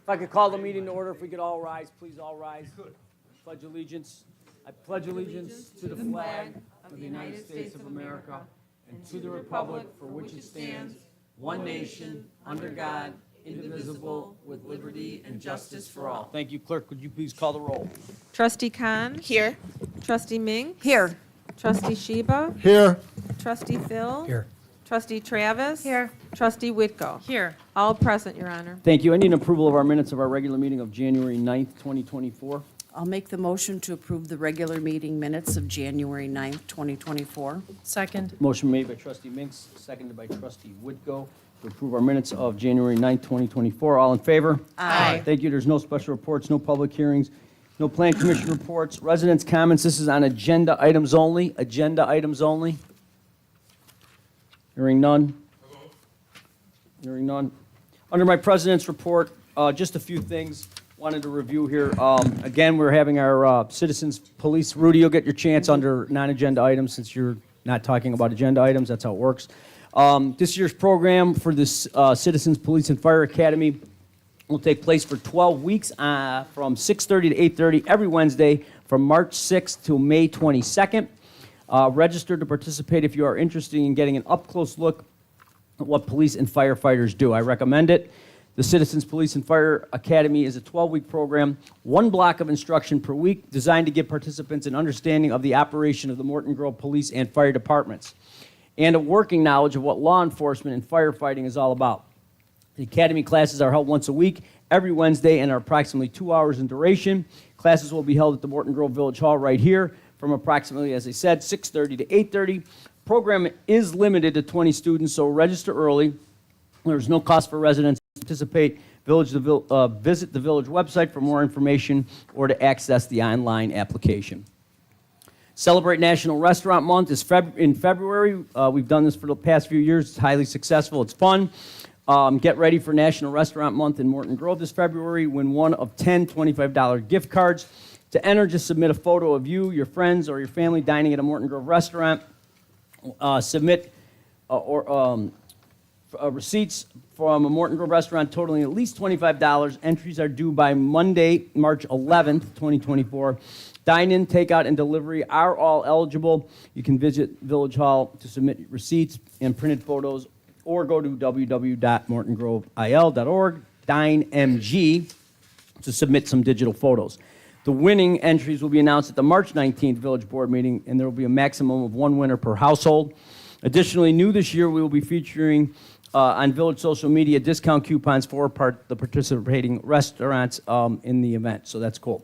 If I could call the meeting to order, if we could all rise, please all rise. Pledge allegiance. I pledge allegiance to the flag of the United States of America and to the republic for which it stands, one nation, under God, indivisible, with liberty and justice for all. Thank you, clerk. Would you please call the roll? Trustee Khan? Here. Trustee Ming? Here. Trustee Sheba? Here. Trustee Phil? Here. Trustee Travis? Here. Trustee Whitko? Here. All present, Your Honor. Thank you. I need an approval of our minutes of our regular meeting of January 9th, 2024. I'll make the motion to approve the regular meeting minutes of January 9th, 2024. Second. Motion made by trustee Minks, seconded by trustee Whitko to approve our minutes of January 9th, 2024. All in favor? Aye. Thank you. There's no special reports, no public hearings, no plan commission reports, residents' comments. This is on agenda items only. Agenda items only. Hearing none. Hearing none. Under my president's report, just a few things wanted to review here. Again, we're having our citizens police. Rudy, you'll get your chance under non-agenda items since you're not talking about agenda items. That's how it works. This year's program for this Citizens Police and Fire Academy will take place for 12 weeks from 6:30 to 8:30 every Wednesday from March 6th to May 22nd. Register to participate if you are interested in getting an up-close look at what police and firefighters do. I recommend it. The Citizens Police and Fire Academy is a 12-week program, one block of instruction per week, designed to give participants an understanding of the operation of the Morton Grove Police and Fire Departments, and a working knowledge of what law enforcement and firefighting is all about. The Academy classes are held once a week, every Wednesday, and are approximately 2 hours in duration. Classes will be held at the Morton Grove Village Hall right here from approximately, as I said, 6:30 to 8:30. Program is limited to 20 students, so register early. There's no cost for residents to participate. Visit the village website for more information or to access the online application. Celebrate National Restaurant Month is in February. We've done this for the past few years. It's highly successful. It's fun. Get ready for National Restaurant Month in Morton Grove this February. Win one of 10 $25 gift cards. To enter, just submit a photo of you, your friends, or your family dining at a Morton Grove restaurant. Submit receipts from a Morton Grove restaurant totaling at least $25. Entries are due by Monday, March 11th, 2024. Dine-in, takeout, and delivery are all eligible. You can visit Village Hall to submit receipts and printed photos, or go to www.mortongrovil.org, DineMG, to submit some digital photos. The winning entries will be announced at the March 19th Village Board meeting, and there will be a maximum of one winner per household. Additionally, new this year, we will be featuring on Village social media discount coupons for the participating restaurants in the event, so that's cool.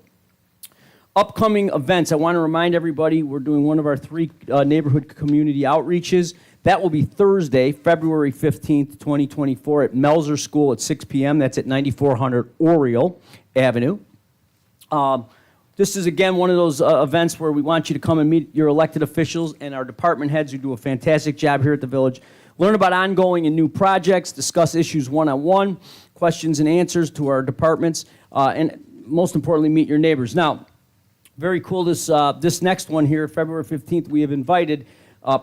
Upcoming events, I want to remind everybody we're doing one of our 3 neighborhood community outreaches. That will be Thursday, February 15th, 2024 at Melzer School at 6 p.m. That's at 9400 Oriole Avenue. This is, again, one of those events where we want you to come and meet your elected officials and our department heads who do a fantastic job here at the village. Learn about ongoing and new projects, discuss issues one-on-one, questions and answers to our departments, and most importantly, meet your neighbors. Now, very cool, this next one here, February 15th, we have invited,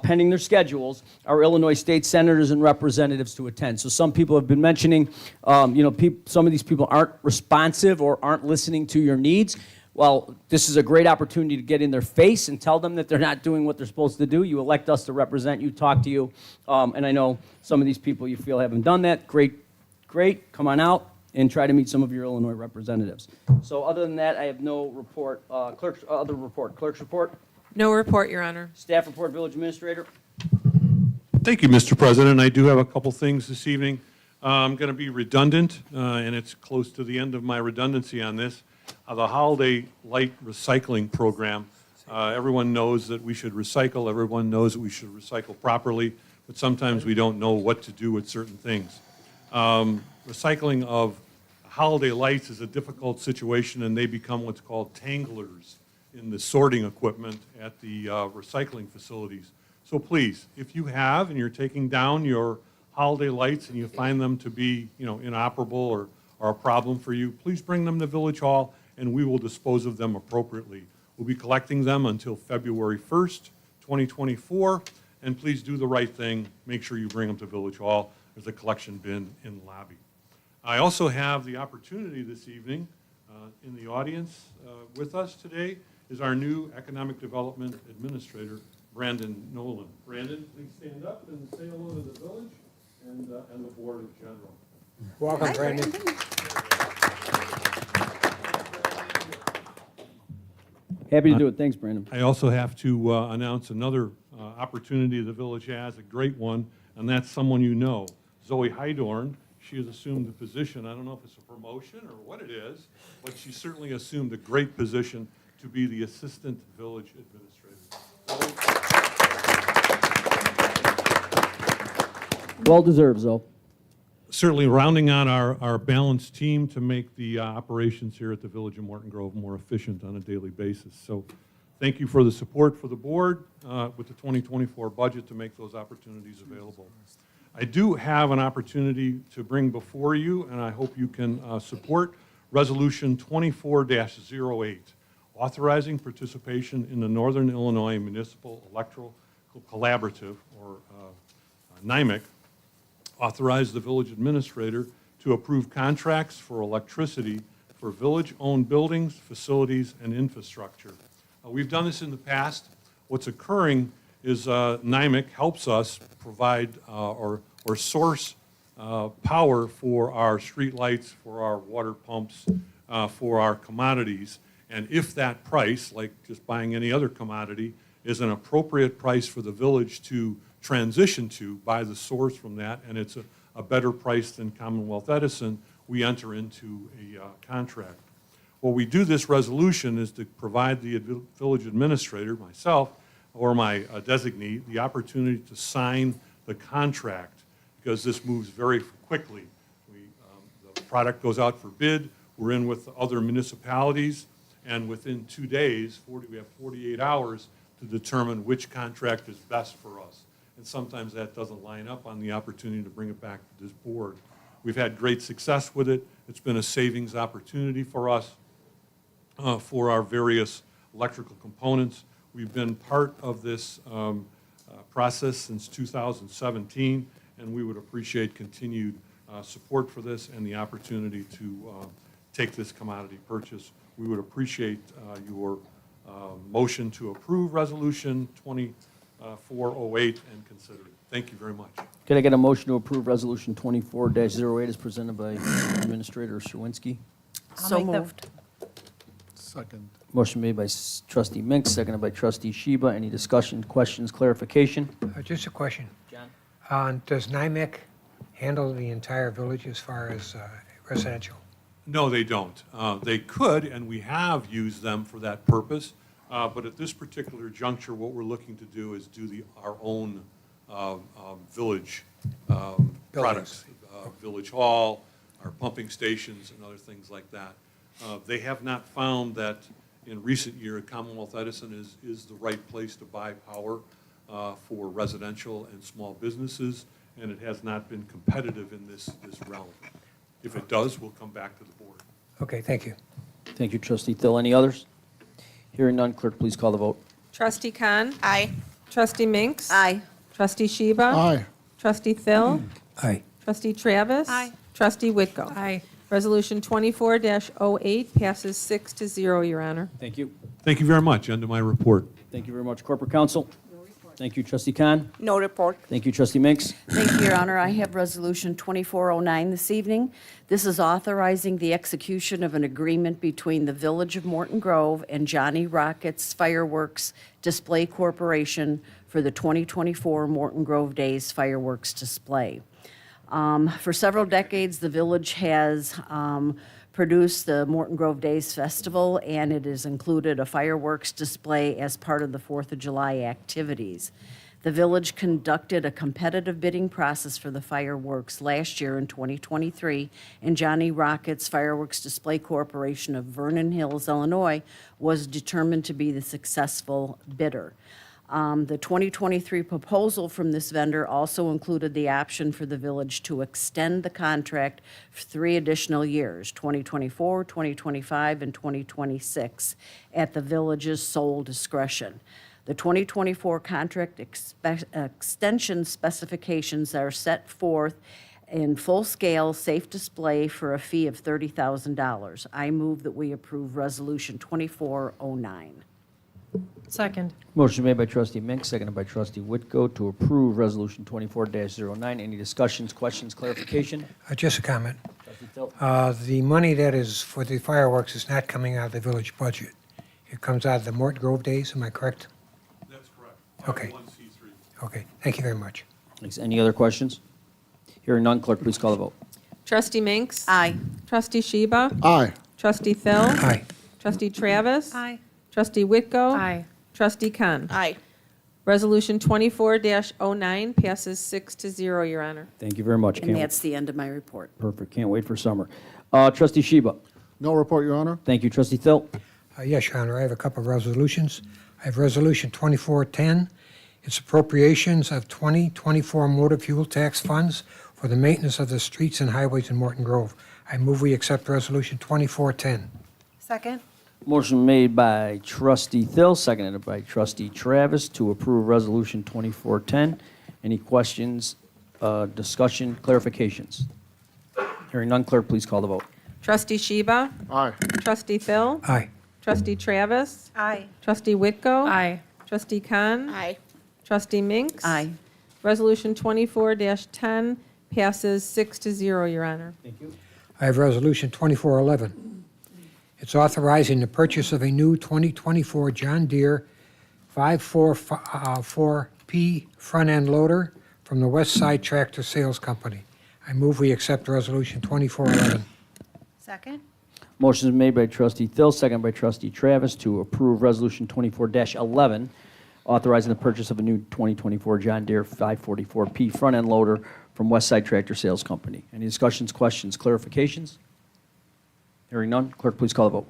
pending their schedules, our Illinois state senators and representatives to attend. So some people have been mentioning, some of these people aren't responsive or aren't listening to your needs. Well, this is a great opportunity to get in their face and tell them that they're not doing what they're supposed to do. You elect us to represent you, talk to you, and I know some of these people you feel haven't done that. Great, come on out and try to meet some of your Illinois representatives. So other than that, I have no report. Clerk's report. No report, Your Honor. Staff report, village administrator. Thank you, Mr. President. I do have a couple things this evening. I'm going to be redundant, and it's close to the end of my redundancy on this. The Holiday Light Recycling Program. Everyone knows that we should recycle. Everyone knows that we should recycle properly, but sometimes we don't know what to do with certain things. Recycling of holiday lights is a difficult situation, and they become what's called tanglers in the sorting equipment at the recycling facilities. So please, if you have and you're taking down your holiday lights and you find them to be, inoperable or a problem for you, please bring them to Village Hall and we will dispose of them appropriately. We'll be collecting them until February 1st, 2024, and please do the right thing. Make sure you bring them to Village Hall. There's a collection bin in the lobby. I also have the opportunity this evening, in the audience with us today is our new Economic Development Administrator, Brandon Nolan. Brandon, please stand up and say hello to the village and the Board of General. Welcome, Brandon. Happy to do it. Thanks, Brandon. I also have to announce another opportunity the village has, a great one, and that's someone you know, Zoe Hydorn. She has assumed the position, I don't know if it's a promotion or what it is, but she certainly assumed a great position to be the Assistant Village Administrator. Well deserved, Zoe. Certainly rounding out our balanced team to make the operations here at the Village of Morton Grove more efficient on a daily basis. So thank you for the support for the board with the 2024 budget to make those opportunities available. I do have an opportunity to bring before you, and I hope you can support Resolution 24-08, authorizing participation in the Northern Illinois Municipal Electrical Collaborative, or NIMEC, authorize the village administrator to approve contracts for electricity for village-owned buildings, facilities, and infrastructure. We've done this in the past. What's occurring is NIMEC helps us provide or source power for our streetlights, for our water pumps, for our commodities. And if that price, like just buying any other commodity, is an appropriate price for the village to transition to, buy the source from that, and it's a better price than Commonwealth Edison, we enter into a contract. What we do this resolution is to provide the village administrator, myself, or my designee, the opportunity to sign the contract, because this moves very quickly. The product goes out for bid, we're in with other municipalities, and within 2 days, we have 48 hours to determine which contract is best for us. And sometimes that doesn't line up on the opportunity to bring it back to this board. We've had great success with it. It's been a savings opportunity for us for our various electrical components. We've been part of this process since 2017, and we would appreciate continued support for this and the opportunity to take this commodity purchase. We would appreciate your motion to approve Resolution 2408 and consider it. Thank you very much. Could I get a motion to approve Resolution 24-08 as presented by Administrator Sherwinski? So moved. Second. Motion made by Trustee Mink, seconded by Trustee Sheba. Any discussion, questions, clarification? Just a question. John? Does NIMEC handle the entire village as far as residential? No, they don't. They could, and we have used them for that purpose. But at this particular juncture, what we're looking to do is do our own village products, village hall, our pumping stations, and other things like that. They have not found that in recent years, Commonwealth Edison is the right place to buy power for residential and small businesses, and it has not been competitive in this realm. If it does, we'll come back to the board. Okay, thank you. Thank you, Trustee Thill. Any others? Hearing none, clerk, please call the vote. Trustee Khan. Aye. Trustee Minks. Aye. Trustee Sheba. Aye. Trustee Thill. Aye. Trustee Travis. Aye. Trustee Whitko. Aye. Resolution 24-08 passes 6-0, Your Honor. Thank you. Thank you very much. End of my report. Thank you very much. Corporate Counsel? Thank you, Trustee Khan. No report. Thank you, Trustee Minks. Thank you, Your Honor. I have Resolution 2409 this evening. This is authorizing the execution of an agreement between the Village of Morton Grove and Johnny Rockets Fireworks Display Corporation for the 2024 Morton Grove Days fireworks display. For several decades, the village has produced the Morton Grove Days Festival, and it has included a fireworks display as part of the 4th of July activities. The village conducted a competitive bidding process for the fireworks last year in 2023, and Johnny Rockets Fireworks Display Corporation of Vernon Hills, Illinois, was determined to be the successful bidder. The 2023 proposal from this vendor also included the option for the village to extend the contract for 3 additional years, 2024, 2025, and 2026, at the village's sole discretion. The 2024 contract extension specifications are set forth in full-scale safe display for a fee of $30,000. I move that we approve Resolution 2409. Second. Motion made by trustee Mink, seconded by trustee Whitko to approve Resolution 24-09. Any discussions, questions, clarification? Just a comment. Trustee Thill. The money that is for the fireworks is not coming out of the village budget. It comes out of the Morton Grove days, am I correct? That's correct. Okay. 501c3. Okay, thank you very much. Thanks. Any other questions? Hearing none, clerk, please call the vote. Trustee Minks? Aye. Trustee Sheba? Aye. Trustee Thill? Aye. Trustee Travis? Aye. Trustee Whitko? Aye. Trustee Khan? Aye. Resolution 24-09 passes 6-0, Your Honor. Thank you very much. And that's the end of my report. Perfect. Can't wait for summer. Trustee Sheba. No report, Your Honor. Thank you. Trustee Thill. Yes, Your Honor, I have a couple of resolutions. I have Resolution 2410. It's appropriations of 2024 motor fuel tax funds for the maintenance of the streets and highways in Morton Grove. I move we accept Resolution 2410. Second. Motion made by trustee Thill, seconded by trustee Travis to approve Resolution 2410. Any questions, discussion, clarifications? Hearing none, clerk, please call the vote. Trustee Sheba? Aye. Trustee Thill? Aye. Trustee Travis? Aye. Trustee Whitko? Aye. Trustee Khan? Aye. Trustee Minks? Aye. Resolution 24-10 passes 6-0, Your Honor. Thank you. I have Resolution 2411. It's authorizing the purchase of a new 2024 John Deere 544P front-end loader from the West Side Tractor Sales Company. I move we accept Resolution 2411. Second. Motion is made by trustee Thill, seconded by trustee Travis to approve Resolution 24-11, authorizing the purchase of a new 2024 John Deere 544P front-end loader from West Side Tractor Sales Company. Any discussions, questions, clarifications? Hearing none, clerk, please call the vote.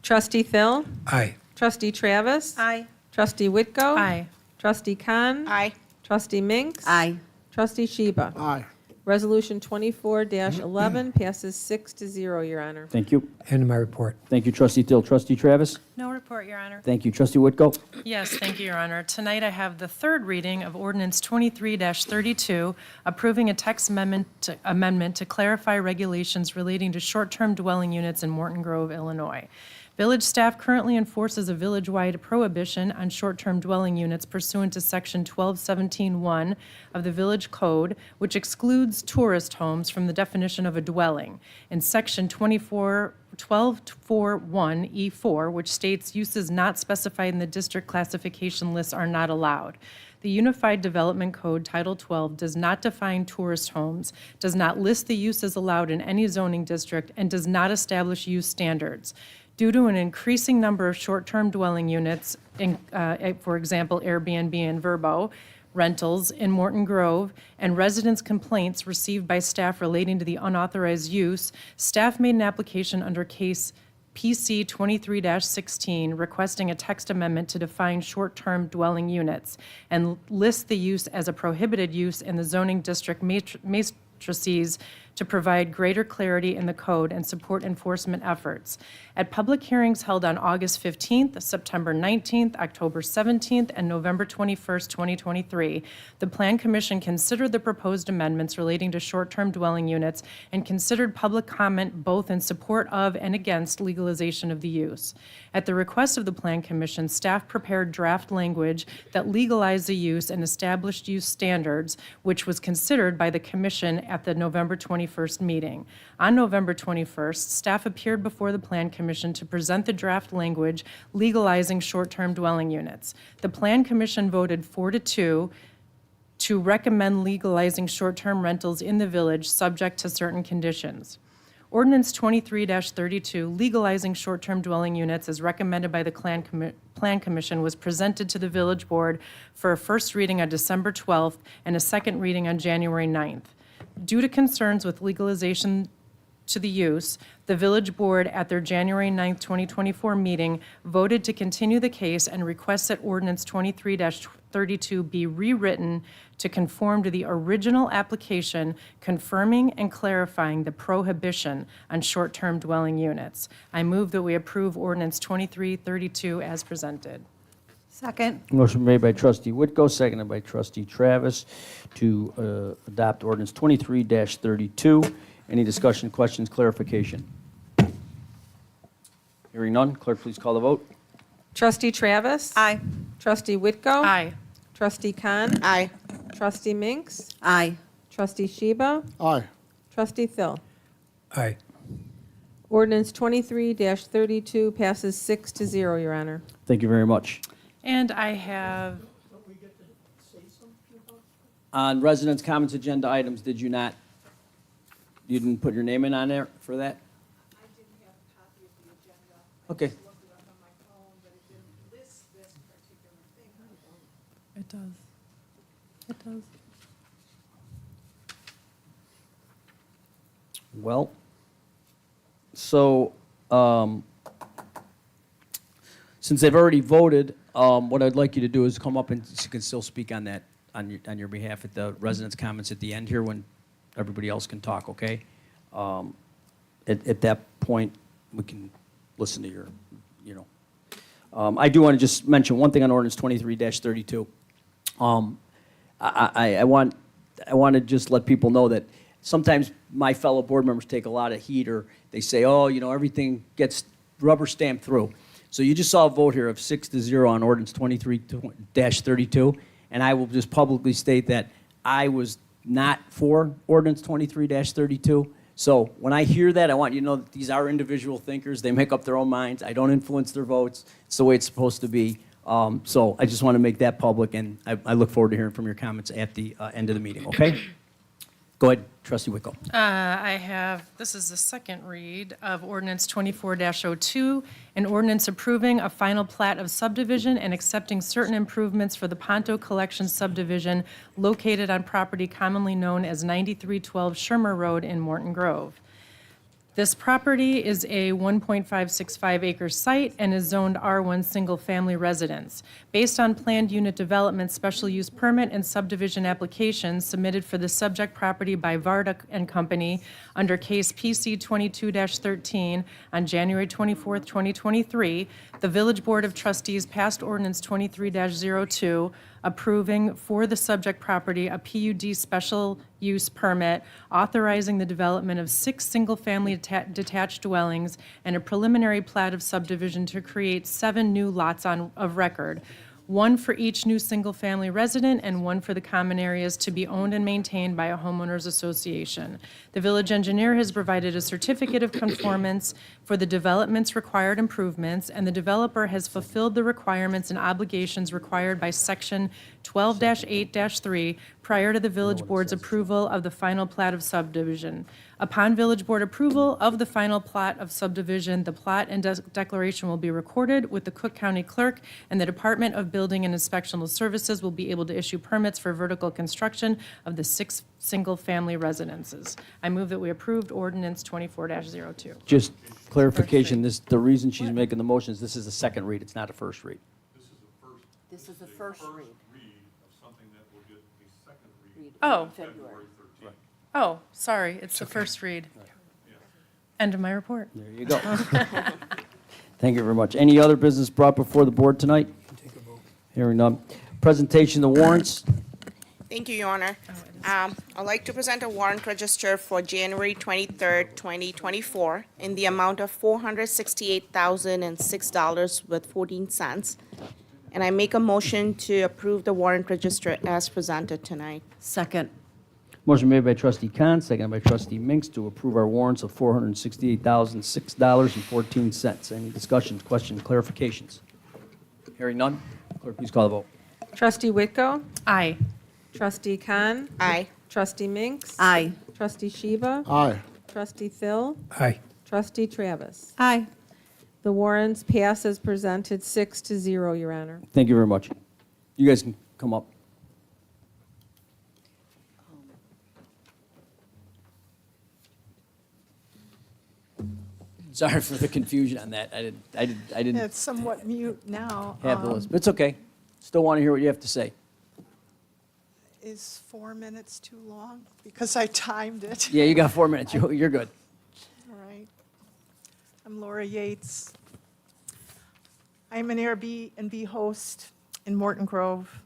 Trustee Thill? Aye. Trustee Travis? Aye. Trustee Whitko? Aye. Trustee Khan? Aye. Trustee Minks? Aye. Trustee Sheba? Aye. Resolution 24-11 passes 6-0, Your Honor. Thank you. End of my report. Thank you, trustee Thill. Trustee Travis? No report, Your Honor. Thank you. Trustee Whitko? Yes, thank you, Your Honor. Tonight I have the third reading of Ordinance 23-32, approving a text amendment to clarify regulations relating to short-term dwelling units in Morton Grove, Illinois. Village staff currently enforces a village-wide prohibition on short-term dwelling units pursuant to Section 1217-1 of the Village Code, which excludes tourist homes from the definition of a dwelling. In Section 1241E4, which states uses not specified in the district classification lists are not allowed. The Unified Development Code, Title 12, does not define tourist homes, does not list the uses allowed in any zoning district, and does not establish use standards. Due to an increasing number of short-term dwelling units, for example, Airbnb and Vrbo, rentals in Morton Grove, and residents' complaints received by staff relating to the unauthorized use, staff made an application under case PC 23-16 requesting a text amendment to define short-term dwelling units and list the use as a prohibited use in the zoning district matrices to provide greater clarity in the code and support enforcement efforts. At public hearings held on August 15th, September 19th, October 17th, and November 21st, 2023, the Plan Commission considered the proposed amendments relating to short-term dwelling units and considered public comment both in support of and against legalization of the use. At the request of the Plan Commission, staff prepared draft language that legalized the use and established use standards, which was considered by the Commission at the November 21st meeting. On November 21st, staff appeared before the Plan Commission to present the draft language legalizing short-term dwelling units. The Plan Commission voted 4-2 to recommend legalizing short-term rentals in the village subject to certain conditions. Ordinance 23-32, legalizing short-term dwelling units as recommended by the Plan Commission, was presented to the Village Board for a first reading on December 12th and a second reading on January 9th. Due to concerns with legalization to the use, the Village Board at their January 9th, 2024 meeting voted to continue the case and request that Ordinance 23-32 be rewritten to conform to the original application, confirming and clarifying the prohibition on short-term dwelling units. I move that we approve Ordinance 23-32 as presented. Second. Motion made by trustee Whitko, seconded by trustee Travis to adopt ordinance 23-32. Any discussion, questions, clarification? Hearing none, clerk, please call the vote. Trustee Travis. Aye. Trustee Whitko. Aye. Trustee Khan. Aye. Trustee Minks. Aye. Trustee Sheba. Aye. Trustee Phil. Aye. Ordinance 23-32 passes 6-0, Your Honor. Thank you very much. And I have, On residents' comments agenda items, did you not, you didn't put your name in on there for that? I didn't have a copy of the agenda. Okay. I just looked it up on my phone, but it didn't list this particular thing. it does. It does. Well, so, since they've already voted, what I'd like you to do is come up and you can still speak on that, on your behalf at the residents' comments at the end here when everybody else can talk, okay? At that point, we can listen to your, you know. I do want to just mention one thing on ordinance 23-32. I want to just let people know that sometimes my fellow board members take a lot of heat, or they say, oh, you know, everything gets rubber stamped through. So you just saw a vote here of 6-0 on ordinance 23-32, and I will just publicly state that I was not for ordinance 23-32. So when I hear that, I want you to know that these are individual thinkers. They make up their own minds. I don't influence their votes. It's the way it's supposed to be. So I just want to make that public, and I look forward to hearing from your comments at the end of the meeting, okay? Go ahead, trustee Whitko. I have, this is the second read of ordinance 24-02, an ordinance approving a final plat of subdivision and accepting certain improvements for the Ponto Collection subdivision located on property commonly known as 9312 Shermer Road in Morton Grove. This property is a 1.565 acre site and is zoned R1 Single Family Residence. Based on planned unit development, special use permit, and subdivision applications submitted for the subject property by Varda and Company under case PC 22-13 on January 24, 2023, the Village Board of Trustees passed ordinance 23-02 approving for the subject property a PUD special use permit authorizing the development of 6 single-family detached dwellings and a preliminary plat of subdivision to create 7 new lots of record, 1 for each new single-family resident and 1 for the common areas to be owned and maintained by a homeowners association. The village engineer has provided a certificate of conformance for the development's required improvements, and the developer has fulfilled the requirements and obligations required by section 12-8-3 prior to the village board's approval of the final plat of subdivision. Upon village board approval of the final plat of subdivision, the plat and declaration will be recorded with the Cook County Clerk, and the Department of Building and Inspectional Services will be able to issue permits for vertical construction of the 6 single-family residences. I move that we approved ordinance 24-02. Just clarification, the reason she's making the motion is this is the second read, it's not a first read. This is the first read. Read of something that will get a second read Oh, February 13th. oh, sorry, it's the first read. End of my report. There you go. Thank you very much. Any other business brought before the board tonight? Hearing none. Presentation of the warrants. Thank you, Your Honor. I'd like to present a warrant register for January 23rd, 2024, in the amount of $468,006.14. And I make a motion to approve the warrant register as presented tonight. Second. Motion made by trustee Khan, seconded by trustee Minks to approve our warrants of $468,006.14. Any discussions, questions, clarifications? Hearing none. Clerk, please call the vote. Trustee Whitko. Aye. Trustee Khan. Aye. Trustee Minks. Aye. Trustee Sheba. Aye. Trustee Phil. Aye. Trustee Travis. Aye. The warrants pass as presented 6-0, Your Honor. Thank you very much. You guys can come up. Sorry for the confusion on that. I didn't It's somewhat mute now. have the list, but it's okay. Still want to hear what you have to say. Is 4 minutes too long? Because I timed it. Yeah, you got 4 minutes. You're good. All right. I'm Laura Yates. I'm an Airbnb host in Morton Grove.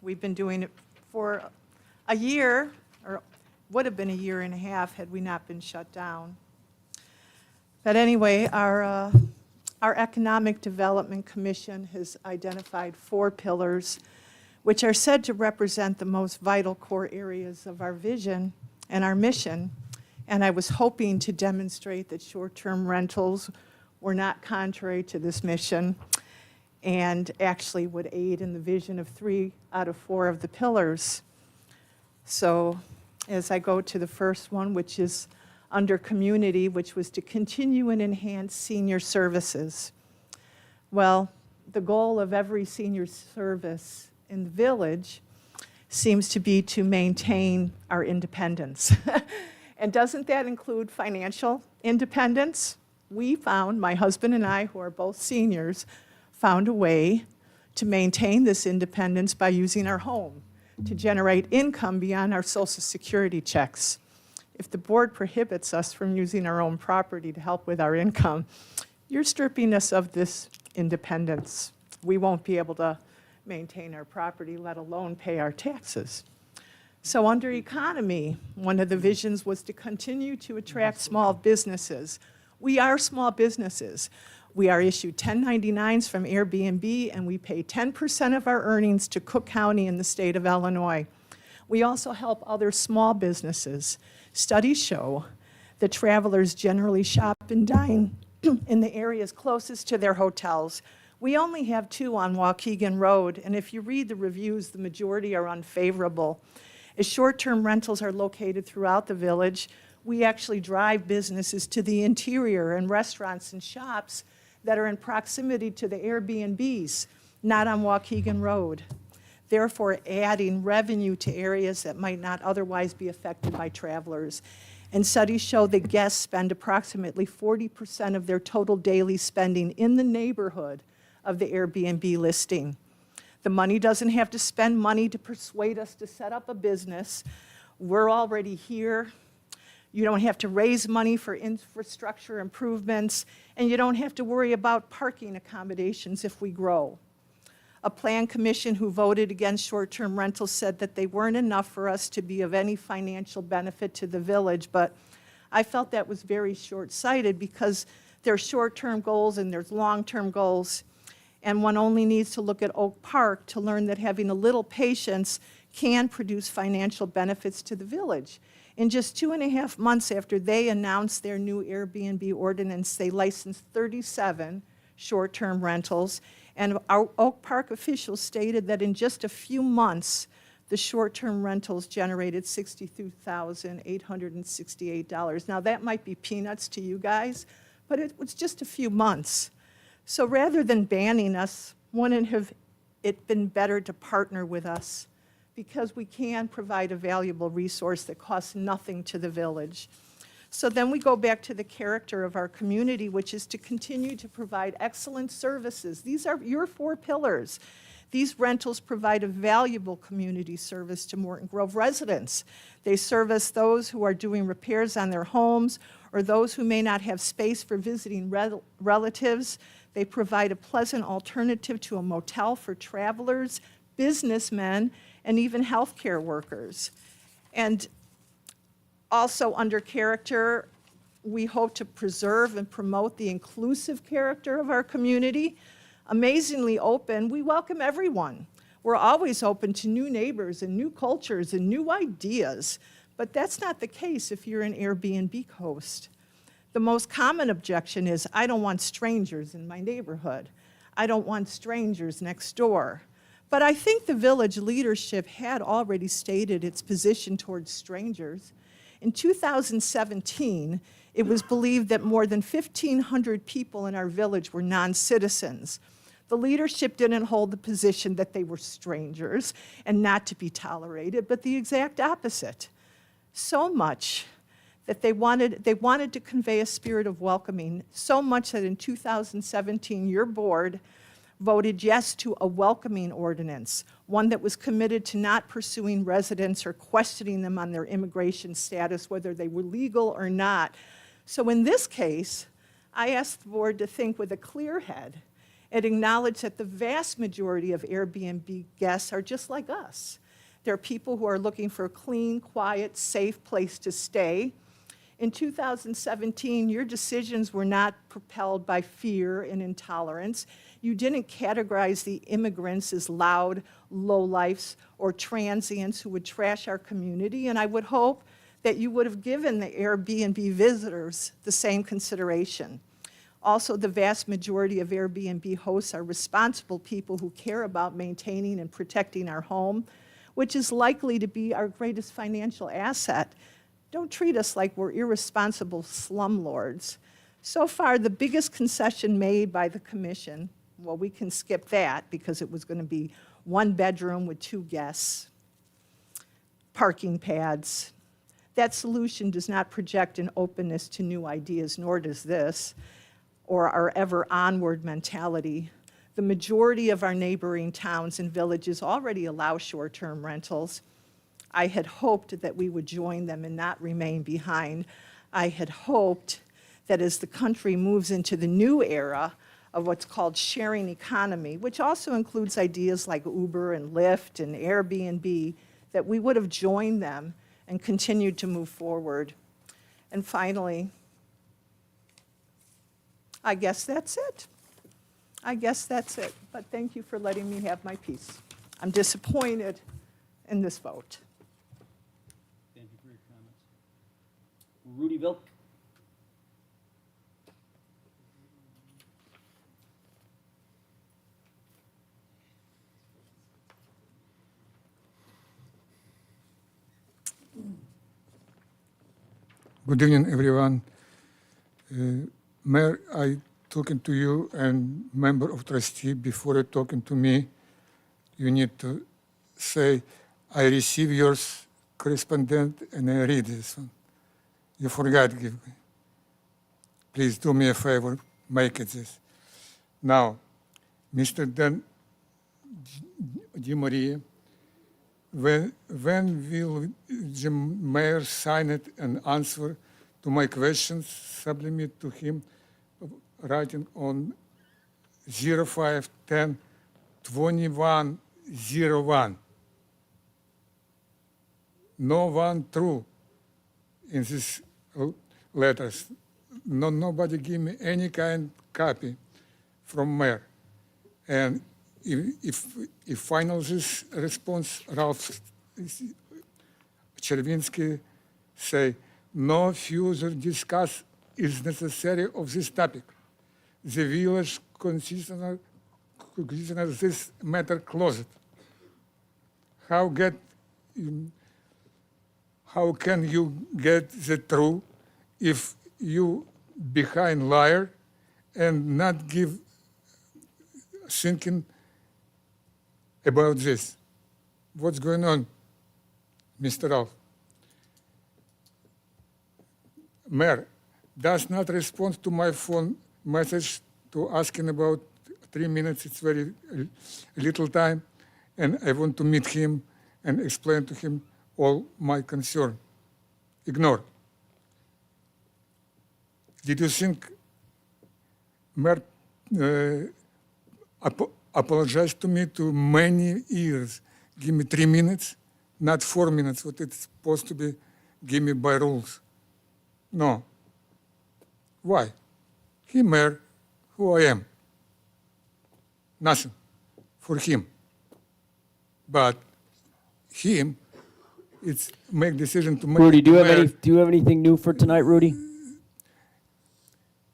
We've been doing it for a year, or would have been a year and a half had we not been shut down. But anyway, our Economic Development Commission has identified 4 pillars, which are said to represent the most vital core areas of our vision and our mission. And I was hoping to demonstrate that short-term rentals were not contrary to this mission and actually would aid in the vision of 3 out of 4 of the pillars. So as I go to the first one, which is under community, which was to continue and enhance senior services. Well, the goal of every senior service in the village seems to be to maintain our independence. And doesn't that include financial independence? We found, my husband and I, who are both seniors, found a way to maintain this independence by using our home to generate income beyond our Social Security checks. If the board prohibits us from using our own property to help with our income, you're stripping us of this independence. We won't be able to maintain our property, let alone pay our taxes. So under economy, one of the visions was to continue to attract small businesses. We are small businesses. We are issued 1099s from Airbnb, and we pay 10% of our earnings to Cook County in the state of Illinois. We also help other small businesses. Studies show that travelers generally shop and dine in the areas closest to their hotels. We only have 2 on Waukegan Road, and if you read the reviews, the majority are unfavorable. As short-term rentals are located throughout the village, we actually drive businesses to the interior and restaurants and shops that are in proximity to the Airbnbs, not on Waukegan Road, therefore adding revenue to areas that might not otherwise be affected by travelers. And studies show that guests spend approximately 40% of their total daily spending in the neighborhood of the Airbnb listing. The money doesn't have to spend money to persuade us to set up a business. We're already here. You don't have to raise money for infrastructure improvements, and you don't have to worry about parking accommodations if we grow. A plan commission who voted against short-term rentals said that they weren't enough for us to be of any financial benefit to the village, but I felt that was very short-sighted because there's short-term goals and there's long-term goals, and one only needs to look at Oak Park to learn that having a little patience can produce financial benefits to the village. In just 2.5 months after they announced their new Airbnb ordinance, they licensed 37 short-term rentals, and our Oak Park officials stated that in just a few months, the short-term rentals generated $62,868. Now, that might be peanuts to you guys, but it was just a few months. So rather than banning us, wouldn't have it been better to partner with us? Because we can provide a valuable resource that costs nothing to the village. So then we go back to the character of our community, which is to continue to provide excellent services. These are your 4 pillars. These rentals provide a valuable community service to Morton Grove residents. They service those who are doing repairs on their homes or those who may not have space for visiting relatives. They provide a pleasant alternative to a motel for travelers, businessmen, and even healthcare workers. And also under character, we hope to preserve and promote the inclusive character of our community. Amazingly open, we welcome everyone. We're always open to new neighbors and new cultures and new ideas, but that's not the case if you're an Airbnb host. The most common objection is, I don't want strangers in my neighborhood. I don't want strangers next door. But I think the village leadership had already stated its position towards strangers. In 2017, it was believed that more than 1,500 people in our village were non-citizens. The leadership didn't hold the position that they were strangers and not to be tolerated, but the exact opposite. So much that they wanted to convey a spirit of welcoming, so much that in 2017, your board voted yes to a welcoming ordinance, one that was committed to not pursuing residents or questioning them on their immigration status, whether they were legal or not. So in this case, I asked the board to think with a clear head and acknowledge that the vast majority of Airbnb guests are just like us. They're people who are looking for a clean, quiet, safe place to stay. In 2017, your decisions were not propelled by fear and intolerance. You didn't categorize the immigrants as loud, lowlifes, or transients who would trash our community, and I would hope that you would have given the Airbnb visitors the same consideration. Also, the vast majority of Airbnb hosts are responsible people who care about maintaining and protecting our home, which is likely to be our greatest financial asset. Don't treat us like we're irresponsible slumlords. So far, the biggest concession made by the commission, well, we can skip that because it was going to be 1 bedroom with 2 guests, parking pads. That solution does not project an openness to new ideas, nor does this, or our ever onward mentality. The majority of our neighboring towns and villages already allow short-term rentals. I had hoped that we would join them and not remain behind. I had hoped that as the country moves into the new era of what's called sharing economy, which also includes ideas like Uber and Lyft and Airbnb, that we would have joined them and continued to move forward. And finally, I guess that's it. I guess that's it. But thank you for letting me have my piece. I'm disappointed in this vote. Thank you for your comments. Rudy Vilk? Good evening, everyone. Mayor, I talking to you and member of trustee before you talking to me. You need to say, I receive yours correspondent and I read this one. You forgot give me. Please do me a favor, make it this. Now, Mr. Dan Di Maria, when will the mayor sign it and answer to my questions, submit to him, writing on 05/10/2101? No one true in these letters. Nobody give me any kind copy from mayor. And if final this response, Ralph Chervinsky say, no further discuss is necessary of this topic. The village consider this matter closed. How can you get the truth if you behind liar and not give thinking about this? What's going on, Mr. Ralph? Mayor does not respond to my phone message to asking about 3 minutes. It's very little time, and I want to meet him and explain to him all my concern. Ignore. Did you think Mayor apologized to me to many years? Give me 3 minutes, not 4 minutes, what it's supposed to be, give me by rules. No. Why? He mayor, who I am. Nothing for him. But him, it's make decision to make Rudy, it do you have mayor. do you have anything new for tonight, Rudy?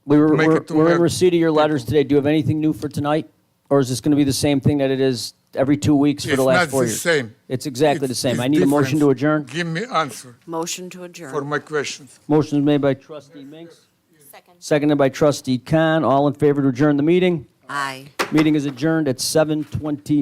We're Make it to in mayor receipt of your letters people. today. Do you have anything new for tonight? Or is this going to be the same thing that it is every 2 weeks for It's the last not 4 the years? same. It's exactly the It's- same. it's I need a motion to different. adjourn. Give me answer Motion to adjourn. for my questions. Motion is made by trustee Minks, Second. seconded by trustee Khan. All in favor to adjourn the meeting? Aye. Meeting is adjourned at 7:20.